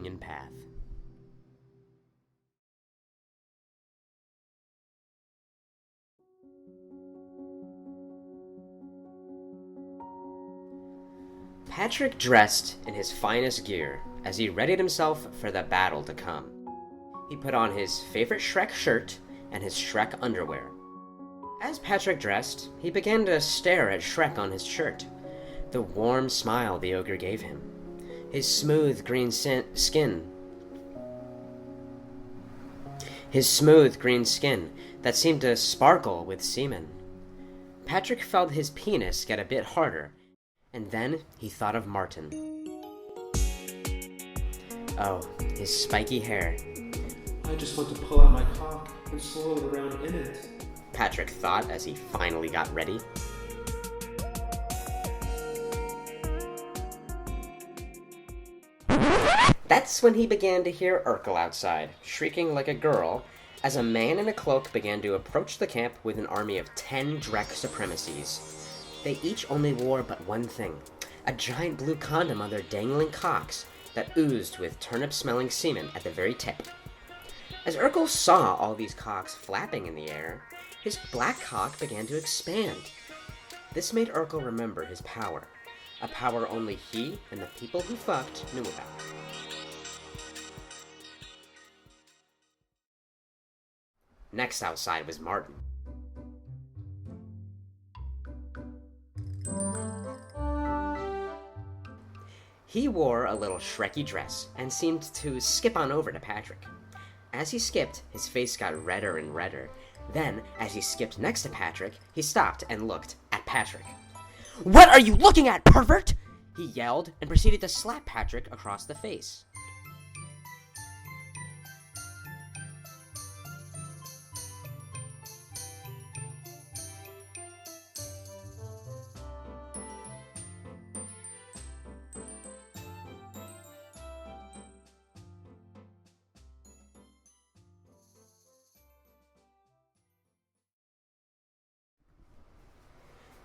onion path. Patrick dressed in his finest gear as he readied himself for the battle to come. He put on his favorite Shrek shirt and his Shrek underwear. As Patrick dressed, he began to stare at Shrek on his shirt, the warm smile the ogre gave him, his smooth green skin that seemed to sparkle with semen. Patrick felt his penis get a bit harder, and then he thought of Martin. Oh, his spiky hair. I just want to pull out my cock and swirl it around in it, Patrick thought as he finally got ready. That's when he began to hear Urkel outside, shrieking like a girl, as a man in a cloak began to approach the camp with an army of 10 Drek supremacies. They each only wore but one thing, a giant blue condom on their dangling cocks that oozed with turnip-smelling semen at the very tip. As Urkel saw all these cocks flapping in the air, his black cock began to expand. This made Urkel remember his power, a power only he and the people who fucked knew about. Next outside was Martin. He wore a little Shreky dress and seemed to skip on over to Patrick. As he skipped, his face got redder and redder. Then, as he skipped next to Patrick, he stopped and looked at Patrick. "What are you looking at, pervert?" he yelled and proceeded to slap Patrick across the face.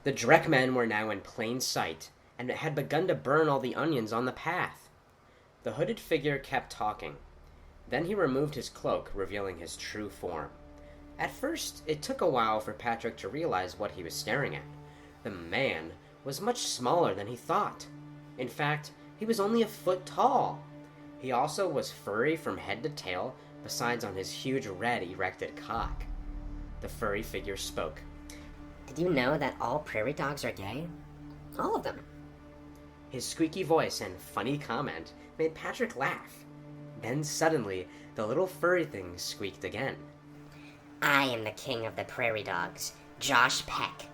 The Drek men were now in plain sight, and had begun to burn all the onions on the path. The hooded figure kept talking. Then he removed his cloak, revealing his true form. At first, it took a while for Patrick to realize what he was staring at. The man was much smaller than he thought. In fact, he was only a foot tall. He also was furry from head to tail, besides on his huge red erected cock. The furry figure spoke. Did you know that all prairie dogs are gay? All of them. His squeaky voice and funny comment made Patrick laugh. Then suddenly, the little furry thing squeaked again. I am the king of the prairie dogs, Josh Peck.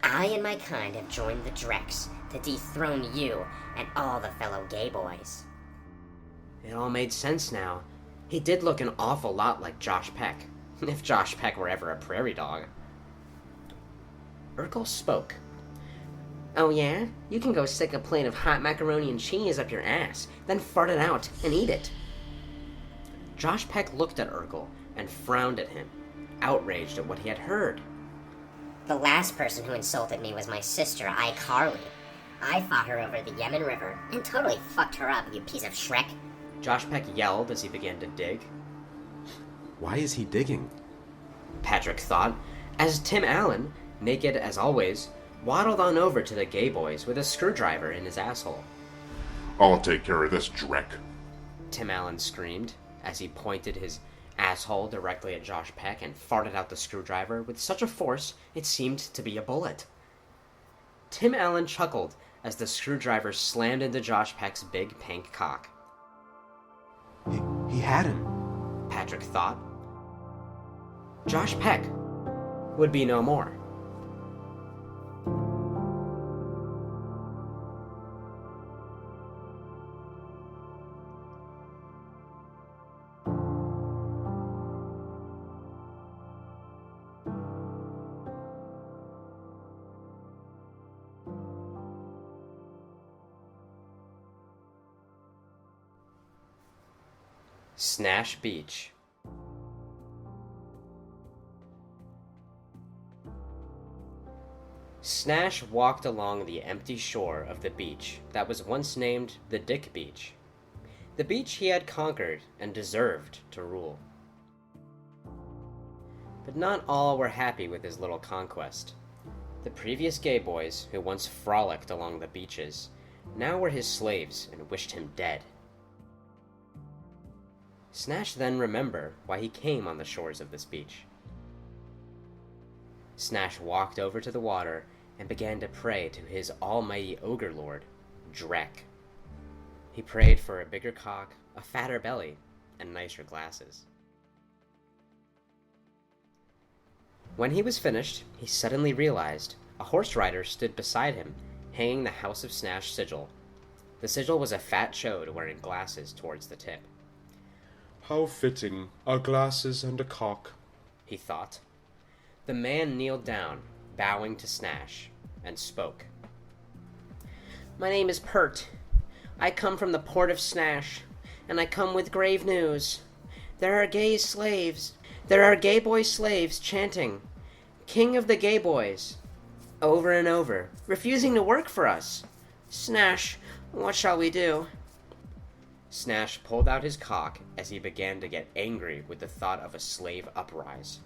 I and my kind have joined the Dreks to dethrone you and all the fellow gay boys. It all made sense now. He did look an awful lot like Josh Peck, if Josh Peck were ever a prairie dog. Urkel spoke. Oh yeah? You can go stick a plate of hot macaroni and cheese up your ass, then fart it out and eat it. Josh Peck looked at Urkel and frowned at him, outraged at what he had heard. The last person who insulted me was my sister, iCarly. I fought her over the Yemen River and totally fucked her up, you piece of Shrek. Josh Peck yelled as he began to dig. Why is he digging? Patrick thought, as Tim Allen, naked as always, waddled on over to the gay boys with a screwdriver in his asshole. I'll take care of this, Drek, Tim Allen screamed as he pointed his asshole directly at Josh Peck and farted out the screwdriver with such a force it seemed to be a bullet. Tim Allen chuckled as the screwdriver slammed into Josh Peck's big pink cock. He had him, Patrick thought. Josh Peck would be no more. Snash Beach. Snash walked along the empty shore of the beach that was once named the Dick Beach. The beach he had conquered and deserved to rule. But not all were happy with his little conquest. The previous gay boys, who once frolicked along the beaches, now were his slaves and wished him dead. Snash then remembered why he came on the shores of this beach. Snash walked over to the water and began to pray to his almighty ogre lord, Drek. He prayed for a bigger cock, a fatter belly, and nicer glasses. When he was finished, he suddenly realized a horse rider stood beside him, hanging the House of Snash sigil. The sigil was a fat chode wearing glasses towards the tip. How fitting, our glasses and a cock, He thought. The man kneeled down, bowing to Snash, and spoke. My name is Pert. I come from the port of Snash, and I come with grave news. There are gay boy slaves chanting, King of the Gay Boys, over and over, refusing to work for us. Snash, what shall we do? Snash pulled out his cock as he began to get angry with the thought of a slave uprise.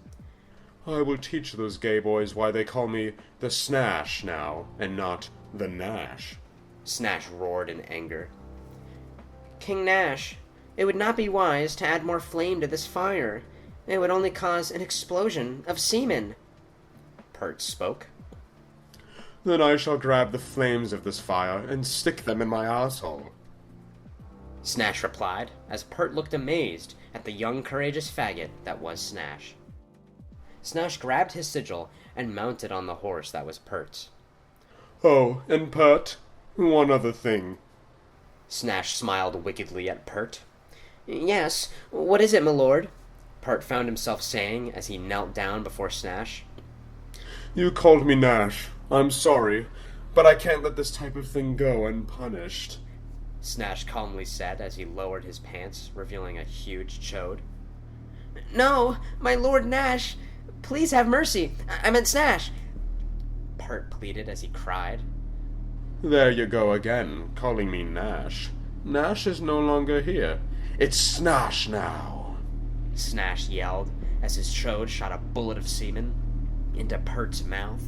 I will teach those gay boys why they call me the Snash now, and not the Nash. Snash roared in anger. King Nash, it would not be wise to add more flame to this fire. It would only cause an explosion of semen. Pert spoke. Then I shall grab the flames of this fire and stick them in my asshole. Snash replied, as Pert looked amazed at the young courageous faggot that was Snash. Snash grabbed his sigil and mounted on the horse that was Pert's. Oh, and Pert, one other thing. Snash smiled wickedly at Pert. Yes, what is it, my lord? Pert found himself saying as he knelt down before Snash. You called me Nash. I'm sorry, but I can't let this type of thing go unpunished. Snash calmly said as he lowered his pants, revealing a huge chode. No, my lord Nash, please have mercy. I meant Snash. Pert pleaded as he cried. There you go again, calling me Nash. Nash is no longer here. It's Snash now. Snash yelled as his chode shot a bullet of semen into Pert's mouth.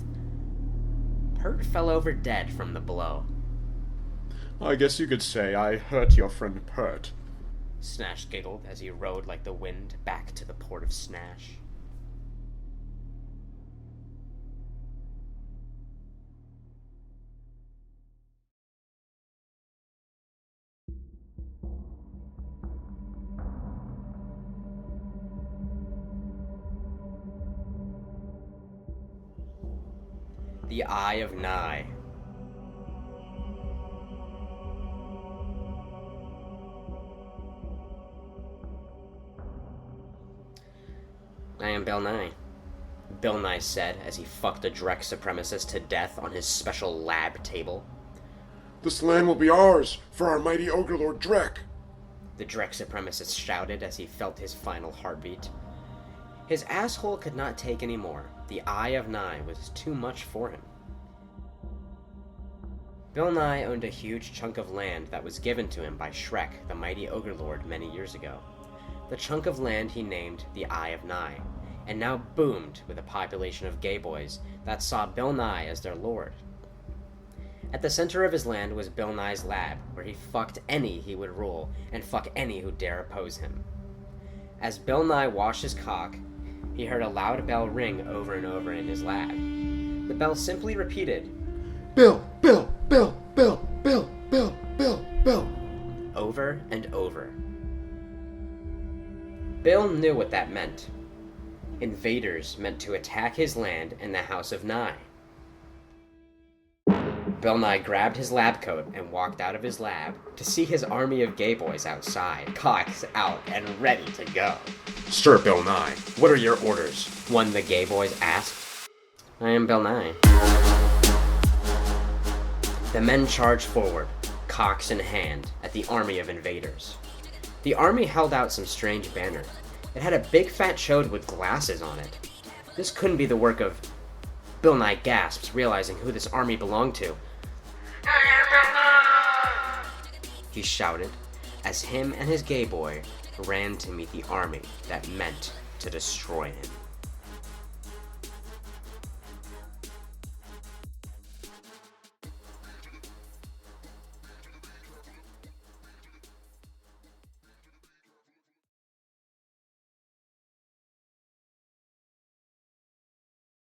Pert fell over dead from the blow. I guess you could say I hurt your friend Pert. Snash giggled as he rode like the wind back to the port of Snash. The Eye of Nye. I am Bill Nye, Bill Nye said as he fucked a Drek supremacist to death on his special lab table. This land will be ours for our mighty ogre lord Drek. The Drek supremacist shouted as he felt his final heartbeat. His asshole could not take any more. The Eye of Nye was too much for him. Bill Nye owned a huge chunk of land that was given to him by Shrek, the mighty ogre lord, many years ago. The chunk of land he named the Eye of Nye, and now boomed with a population of gay boys that saw Bill Nye as their lord. At the center of his land was Bill Nye's lab, where he fucked any he would rule, and fuck any who dare oppose him. As Bill Nye washed his cock, he heard a loud bell ring over and over in his lab. The bell simply repeated, Bill, Bill, Bill, Bill, Bill, Bill, Bill, Bill, over and over. Bill knew what that meant. Invaders meant to attack his land and the House of Nye. Bill Nye grabbed his lab coat and walked out of his lab to see his army of gay boys outside, cocks out and ready to go. Sir Bill Nye, What are your orders? One of the gay boys asked. I am Bill Nye. The men charged forward, cocks in hand, at the army of invaders. The army held out some strange banner. It had a big fat chode with glasses on it. This couldn't be the work of... Bill Nye gasped, realizing who this army belonged to. He shouted, as him and his gay boy ran to meet the army that meant to destroy him.